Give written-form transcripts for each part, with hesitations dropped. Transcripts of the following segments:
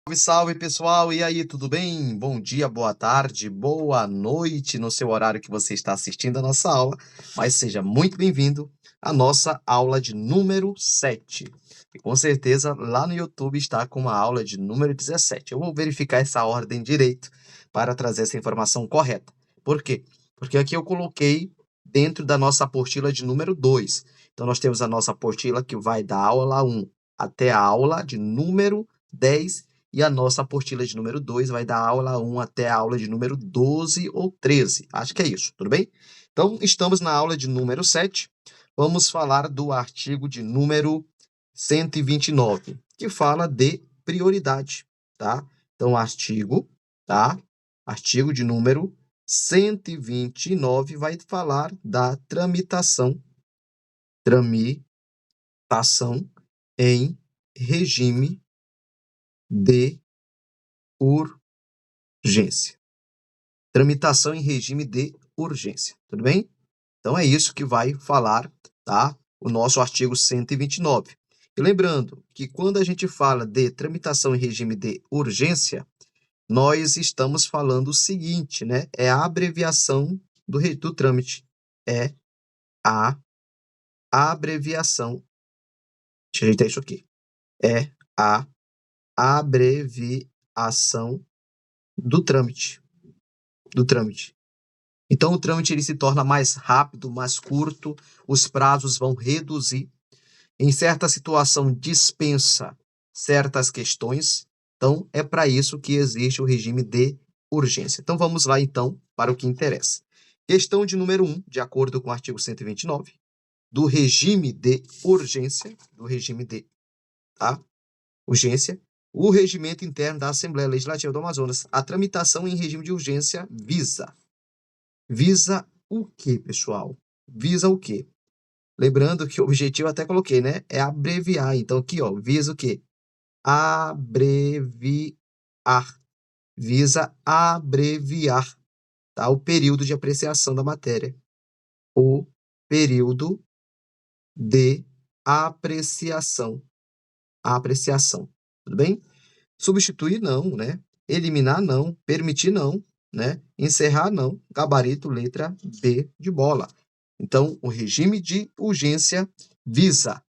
Salve, salve pessoal! E aí, tudo bem? Bom dia, boa tarde, boa noite no seu horário que você está assistindo a nossa aula, mas seja muito bem-vindo à nossa aula de número 7. E com certeza lá no YouTube está com uma aula de número 17. Eu vou verificar essa ordem direito para trazer essa informação correta. Por quê? Porque aqui eu coloquei dentro da nossa apostila de número 2. Então nós temos a nossa apostila que vai da aula 1 até a aula de número 10. E a nossa apostila de número 2 vai da aula 1 até a aula de número 12 ou 13. Acho que é isso, tudo bem? Então, estamos na aula de número 7. Vamos falar do artigo de número 129, que fala de prioridade, tá? Então, tá? Artigo de número 129 vai falar da tramitação em regime de urgência. Tramitação em regime de urgência, tudo bem? Então é isso que vai falar, tá? O nosso artigo 129. E lembrando que quando a gente fala de tramitação em regime de urgência, nós estamos falando o seguinte, né? É a abreviação do trâmite. É a abreviação. Deixa eu ajeitar isso aqui. É a abreviação do trâmite. Então, o trâmite ele se torna mais rápido, mais curto, os prazos vão reduzir. Em certa situação, dispensa certas questões. Então, é para isso que existe o regime de urgência. Então, vamos lá, então, para o que interessa. Questão de número 1, de acordo com o artigo 129, do regime de urgência, tá? Urgência, o regimento interno da Assembleia Legislativa do Amazonas, a tramitação em regime de urgência visa o quê, pessoal? Visa o quê? Lembrando que o objetivo eu até coloquei, né? É abreviar. Então, aqui, ó, visa o quê? Abreviar. Visa abreviar, tá? O período de apreciação da matéria. O período de apreciação. Tudo bem? Substituir, não, né? Eliminar, não. Permitir, não, né? Encerrar, não. Gabarito, letra B de bola. Então, o regime de urgência visa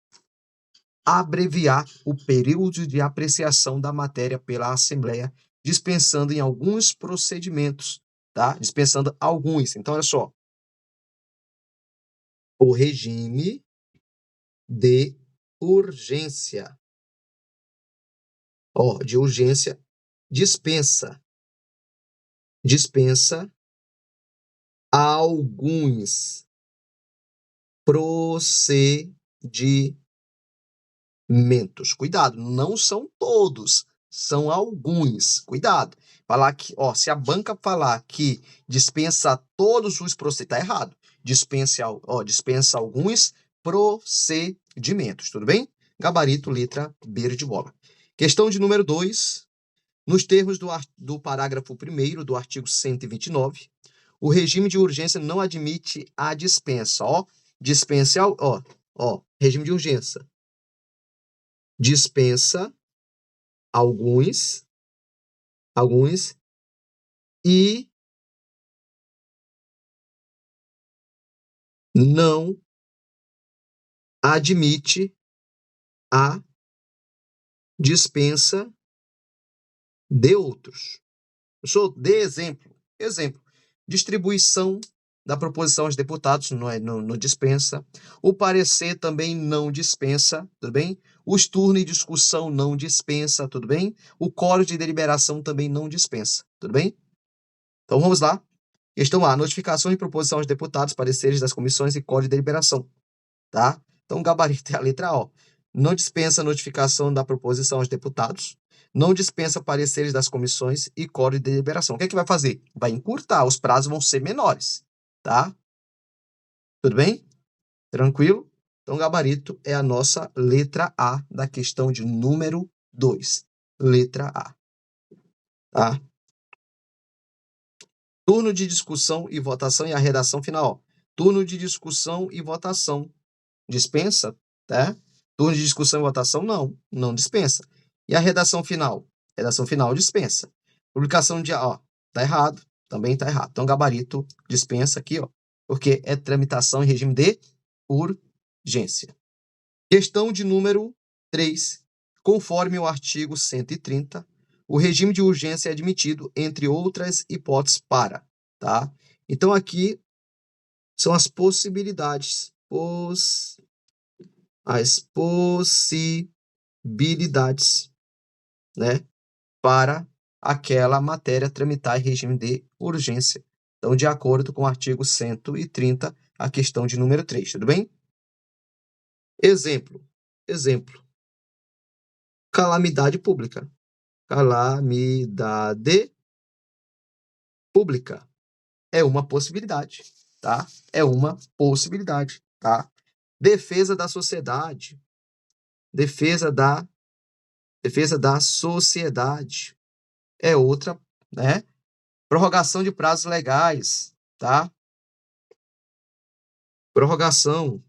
abreviar o período de apreciação da matéria pela Assembleia, dispensando em alguns procedimentos, tá? Dispensando alguns. Então, olha só. O regime de urgência. Ó, de urgência dispensa alguns procedimentos. Cuidado, não são todos, são alguns. Cuidado. Falar que, ó, se a banca falar que dispensa todos os procedimentos, tá errado. Dispensa alguns procedimentos, tudo bem? Gabarito, letra B de bola. Questão de número 2. Nos termos do parágrafo 1º do artigo 129, o regime de urgência não admite a dispensa. Ó, regime de urgência. Dispensa alguns e não admite a dispensa de outros. Professor, dê exemplo. Exemplo. Distribuição da proposição aos deputados não dispensa. O parecer também não dispensa, tudo bem? Os turnos e discussão não dispensa, tudo bem? O código de deliberação também não dispensa, tudo bem? Então vamos lá. Questão A. Notificação de proposição aos deputados, pareceres das comissões e código de deliberação, tá? Então o gabarito é a letra O. Não dispensa notificação da proposição aos deputados, não dispensa pareceres das comissões e código de deliberação. O que é que vai fazer? Vai encurtar, os prazos vão ser menores, tá? Tudo bem? Tranquilo? Então, o gabarito é a nossa letra A da questão de número 2. Letra A. Tá? Turno de discussão e votação e a redação final. Turno de discussão e votação. Dispensa, tá? Turno de discussão e votação, não dispensa. E a redação final? Redação final dispensa. Publicação de... Ó, tá errado. Também tá errado. Então, gabarito dispensa aqui, ó. Porque é tramitação em regime de urgência. Questão de número 3. Conforme o artigo 130, o regime de urgência é admitido, entre outras hipóteses, para, tá? Então, aqui são as possibilidades. As possibilidades, né? Para aquela matéria tramitar em regime de urgência. Então, de acordo com o artigo 130, a questão de número 3, tudo bem? Exemplo. Calamidade pública. Calamidade pública. É uma possibilidade, tá? É uma possibilidade, tá? Defesa da sociedade. Defesa da sociedade. É outra, né? Prorrogação de prazos legais, tá? Prorrogação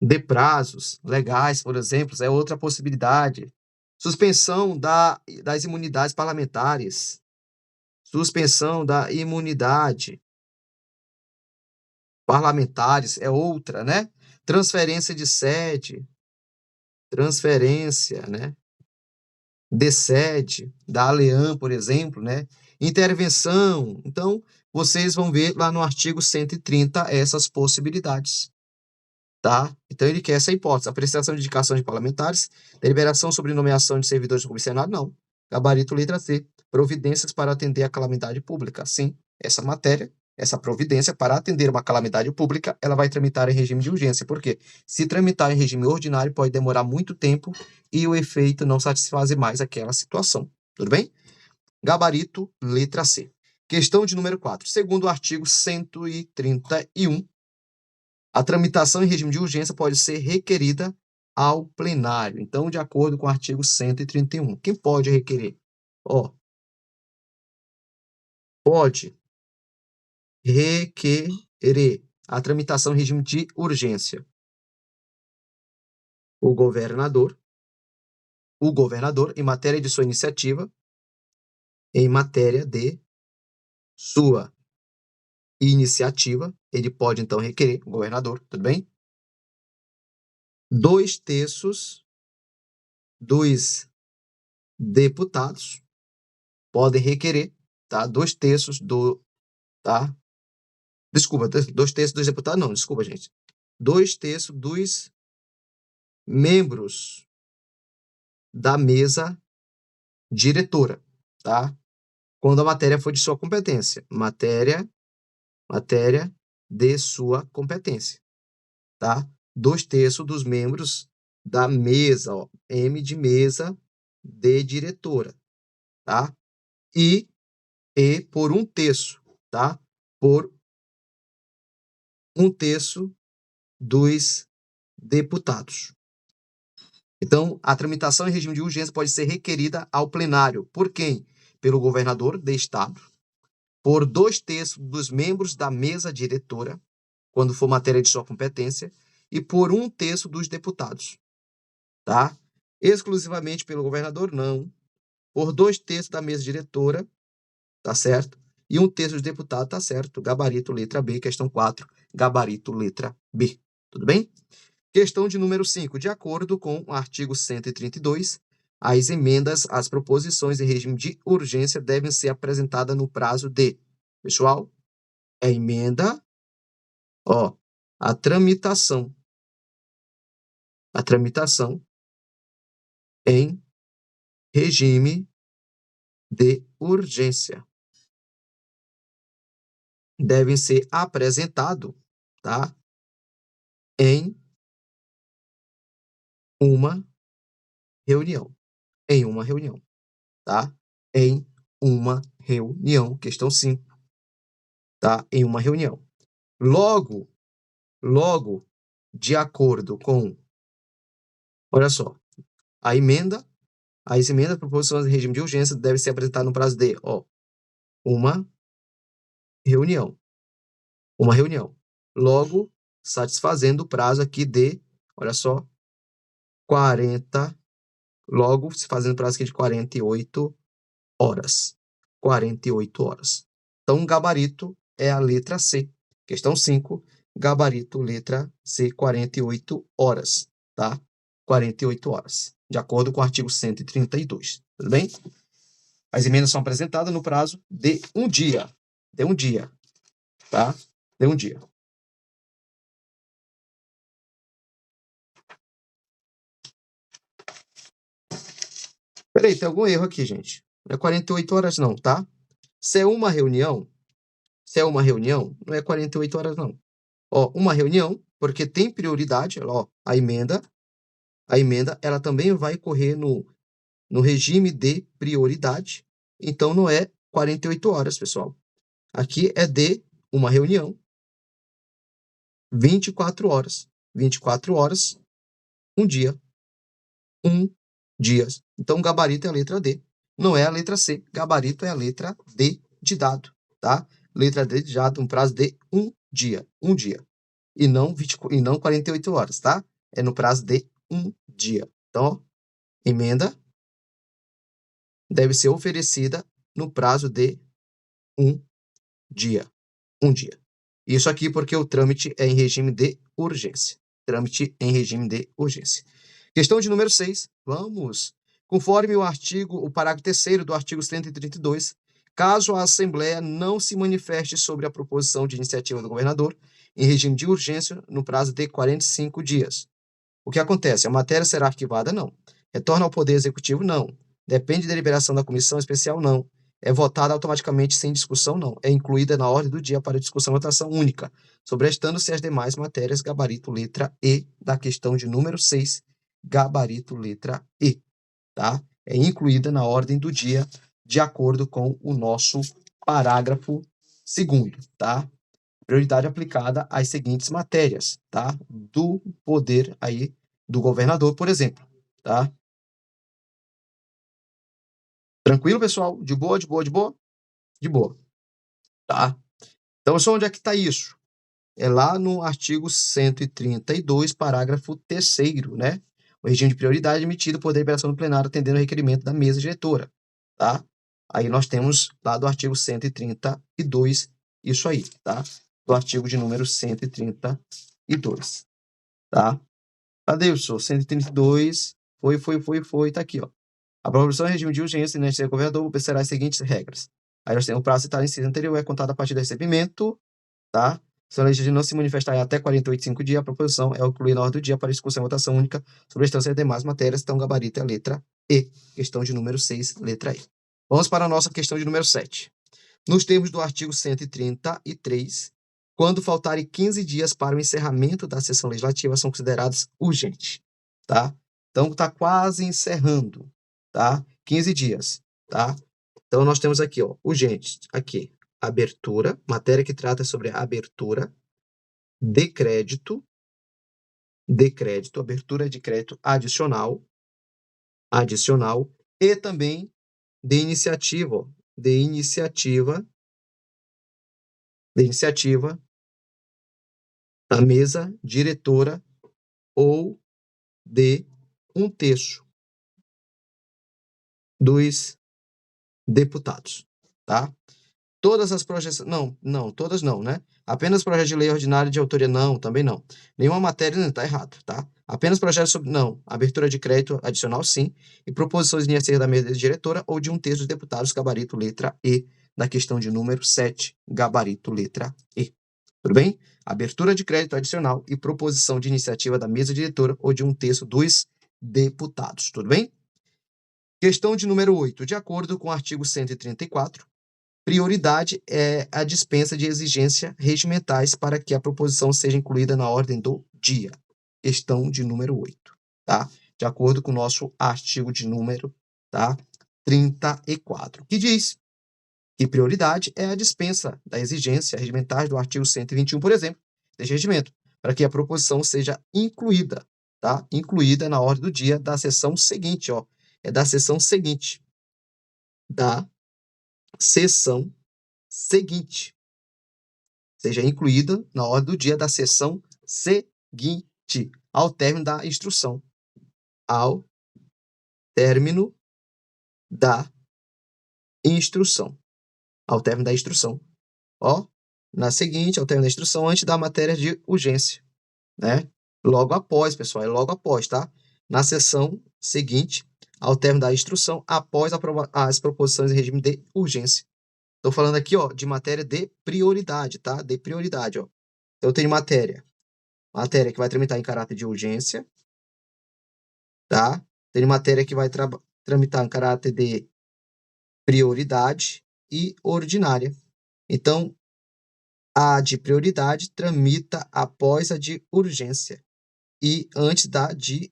de prazos legais, por exemplo, é outra possibilidade. Suspensão das imunidades parlamentares. Suspensão da imunidade parlamentares é outra, né? Transferência de sede. Transferência, né? De sede da ALEAM, por exemplo, né? Intervenção. Então, vocês vão ver lá no artigo 130 essas possibilidades, tá? Então, ele quer essa hipótese. Apreciação de indicação de parlamentares, deliberação sobre nomeação de servidores do comissionado, não. Gabarito letra C. Providências para atender a calamidade pública. Sim, essa matéria, essa providência para atender uma calamidade pública, ela vai tramitar em regime de urgência. Por quê? Se tramitar em regime ordinário, pode demorar muito tempo e o efeito não satisfaz mais aquela situação. Tudo bem? Gabarito letra C. Questão de número 4. Segundo o artigo 131, a tramitação em regime de urgência pode ser requerida ao plenário. Então, de acordo com o artigo 131, quem pode requerer? Ó, pode requerer a tramitação em regime de urgência. O governador, em matéria de sua iniciativa, em matéria de sua iniciativa, ele pode, então, requerer, o governador, tudo bem? 2/3 dos deputados podem requerer, tá? 2/3 tá? Desculpa, 2/3 dos deputados, não, desculpa, gente. 2/3 dos membros da mesa diretora, tá? Quando a matéria for de sua competência. Matéria de sua competência, tá? 2/3 dos membros da mesa, ó, M de mesa de diretora, tá? E por 1/3, tá? Por 1/3 dos deputados. Então, a tramitação em regime de urgência pode ser requerida ao plenário. Por quem? Pelo governador de estado, por 2/3 dos membros da mesa diretora, quando for matéria de sua competência, e por 1/3 dos deputados, tá? Exclusivamente pelo governador, não. Por 2/3 da mesa diretora, tá certo? E 1/3 dos deputados, tá certo. Gabarito letra B, questão 4, gabarito letra B. Tudo bem? Questão de número 5. De acordo com o artigo 132, as emendas às proposições em regime de urgência devem ser apresentadas no prazo de... Pessoal, é emenda, ó, a tramitação em regime de urgência. Devem ser apresentado, tá? Em uma reunião. Em uma reunião, tá? Em uma reunião. Questão 5, tá? Em uma reunião. Logo, de acordo com, olha só, as emendas proposições em regime de urgência devem ser apresentadas no prazo de, ó, uma reunião. Logo, satisfazendo o prazo aqui de, olha só, 40 Logo, se fazendo prazo aqui de 48 horas. 48 horas. Então, o gabarito é a letra C. Questão 5, gabarito, letra C, 48 horas, tá? 48 horas, de acordo com o artigo 132, tudo bem? As emendas são apresentadas no prazo de um dia. De um dia, tá? De um dia. Peraí, tem algum erro aqui, gente. Não é 48 horas não, tá? Se é uma reunião, não é 48 horas não. Ó, uma reunião, porque tem prioridade, ó, a emenda, ela também vai correr no regime de prioridade, então não é 48 horas, pessoal. Aqui é de uma reunião, 24 horas. 24 horas, um dia. Um dia. Então, gabarito é a letra D, não é a letra C. Gabarito é a letra D de dado, tá? Letra D de dado, um prazo de um dia. Um dia. E não 48 horas, tá? É no prazo de um dia. Então, ó, emenda deve ser oferecida no prazo de um dia. Um dia. Isso aqui porque o trâmite é em regime de urgência. Trâmite em regime de urgência. Questão de número 6. Vamos. Conforme o parágrafo 3º do artigo 132, caso a Assembleia não se manifeste sobre a proposição de iniciativa do governador, em regime de urgência, no prazo de 45 dias. O que acontece? A matéria será arquivada? Não. Retorna ao Poder Executivo? Não. Depende de deliberação da comissão especial? Não. É votada automaticamente sem discussão? Não. É incluída na ordem do dia para discussão e votação única, sobrestando-se as demais matérias, gabarito letra E, da questão de número 6, gabarito letra E, tá? É incluída na ordem do dia, de acordo com o nosso parágrafo 2º, tá? Prioridade aplicada às seguintes matérias, tá? Do poder aí do governador, por exemplo, tá? Tranquilo, pessoal? De boa, de boa, de boa? De boa, tá? Então, só onde é que está isso? É lá no artigo 132, parágrafo 3º, né? O regime de prioridade emitido por deliberação do plenário atendendo ao requerimento da mesa diretora, tá? Aí nós temos lá do artigo 132 isso aí, tá? Do artigo de número 132, tá? Cadê o senhor? 132, foi, tá aqui, ó. A proposição em regime de urgência e do governador obedecerá as seguintes regras. Aí nós temos o prazo citado em inciso anterior, é contado a partir do recebimento, tá? Se a legislação não se manifestar em até 48 dias, a proposição é incluir na ordem do dia para discussão e votação única sobre a instância das demais matérias, então gabarito é a letra E. Questão de número 6, letra E. Vamos para a nossa questão de número 7. Nos termos do artigo 133, quando faltarem 15 dias para o encerramento da sessão legislativa, são consideradas urgentes, tá? Então, está quase encerrando, tá? 15 dias, tá? Então, nós temos aqui, ó, urgentes, aqui, abertura, matéria que trata sobre a abertura de crédito, abertura de crédito adicional, e também de iniciativa, ó, de iniciativa da mesa diretora ou de um terço dos deputados, tá? Todas as projeções, não, todas não, né? Apenas projeto de lei ordinário de autoria, não, também não. Nenhuma matéria, não, tá errado, tá? Apenas projeto sobre, não, abertura de crédito adicional, sim, e proposições de iniciativa da mesa diretora ou de um terço dos deputados, gabarito letra E, da questão de número 7, gabarito letra E. Tudo bem? Abertura de crédito adicional e proposição de iniciativa da mesa diretora ou de um terço dos deputados. Tudo bem? Questão de número 8. De acordo com o artigo 134, prioridade é a dispensa de exigências regimentais para que a proposição seja incluída na ordem do dia. Questão de número 8. Tá? De acordo com o nosso artigo de número, tá? 34, que diz que prioridade é a dispensa da exigência regimentar do artigo 121, por exemplo, deste regimento, para que a proposição seja incluída, tá? Incluída na ordem do dia da sessão seguinte, ó. É da sessão seguinte. Da sessão seguinte. Seja incluída na ordem do dia da sessão seguinte, ao término da instrução. Ao término da instrução. Ao término da instrução. Ó, na seguinte, ao término da instrução, antes da matéria de urgência, né? Logo após, pessoal, é logo após, tá? Na sessão seguinte, ao término da instrução, após as proposições em regime de urgência. Estou falando aqui, ó, de matéria de prioridade, tá? De prioridade, ó. Então, eu tenho matéria que vai tramitar em caráter de urgência, tá? Tenho matéria que vai tramitar em caráter de prioridade e ordinária. Então, a de prioridade tramita após a de urgência e antes da de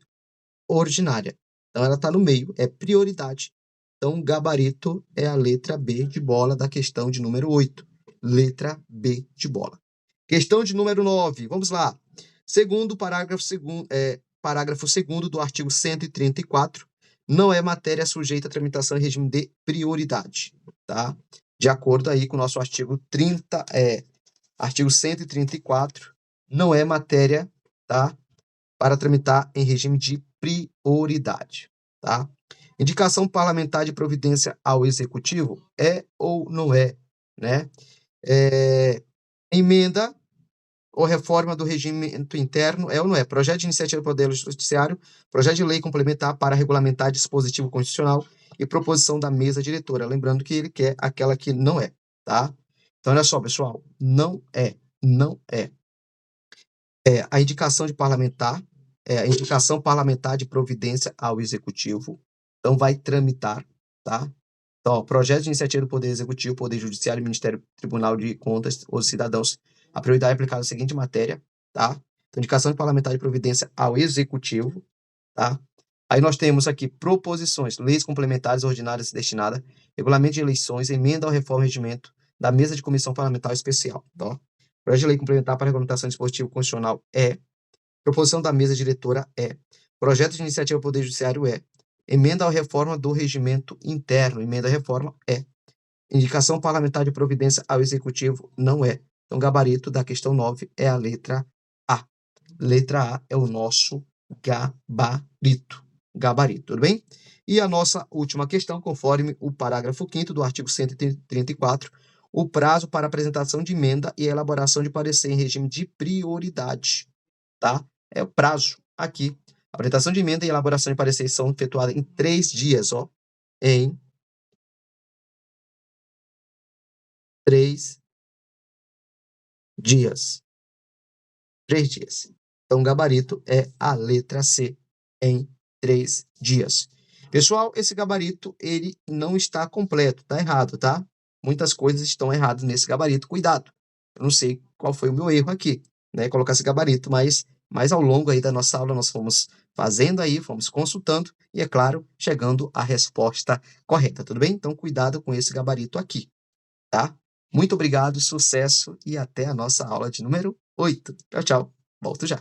ordinária. Então, ela está no meio, é prioridade. Então, o gabarito é a letra B de bola da questão de número 8. Letra B de bola. Questão de número 9. Vamos lá. Segundo, parágrafo 2º do artigo 134, não é matéria sujeita à tramitação em regime de prioridade, tá? De acordo aí com o nosso artigo 134, não é matéria, tá? Para tramitar em regime de prioridade, tá? Indicação parlamentar de providência ao executivo é ou não é, né? Emenda ou reforma do regimento interno é ou não é? Projeto de iniciativa do Poder Judiciário, projeto de lei complementar para regulamentar dispositivo constitucional e proposição da mesa diretora. Lembrando que ele quer aquela que não é, tá? Então, olha só, pessoal, não é. É a indicação parlamentar de providência ao executivo. Então, vai tramitar, tá? Então, ó, projeto de iniciativa do Poder Executivo, Poder Judiciário, Ministério Tribunal de Contas ou Cidadãos. A prioridade é aplicada à seguinte matéria, tá? Então, indicação de parlamentar de providência ao Executivo, tá? Aí nós temos aqui proposições, leis complementares ordinárias destinadas, regulamento de eleições, emenda ao reforma e regimento da mesa de comissão parlamentar especial. Então, projeto de lei complementar para regulamentação do dispositivo constitucional é, proposição da mesa diretora é, projeto de iniciativa do Poder Judiciário é, emenda à reforma do regimento interno, emenda à reforma é. Indicação parlamentar de providência ao executivo não é. Então, gabarito da questão 9 é a letra A. Letra A é o nosso gabarito. Gabarito, tudo bem? E a nossa última questão, conforme o parágrafo 5º do artigo 134, o prazo para apresentação de emenda e elaboração de parecer em regime de prioridade, tá? É o prazo aqui. A apresentação de emenda e elaboração de parecer são efetuadas em 3 dias, ó. Em 3 dias. 3 dias. Então, o gabarito é a letra C, em 3 dias. Pessoal, esse gabarito, ele não está completo, tá errado, tá? Muitas coisas estão erradas nesse gabarito, cuidado. Eu não sei qual foi o meu erro aqui, né? Colocar esse gabarito, mas ao longo aí da nossa aula nós fomos fazendo aí, fomos consultando e, é claro, chegando à resposta correta, tudo bem? Então, cuidado com esse gabarito aqui, tá? Muito obrigado, sucesso e até a nossa aula de número 8. Tchau, tchau. Volto já.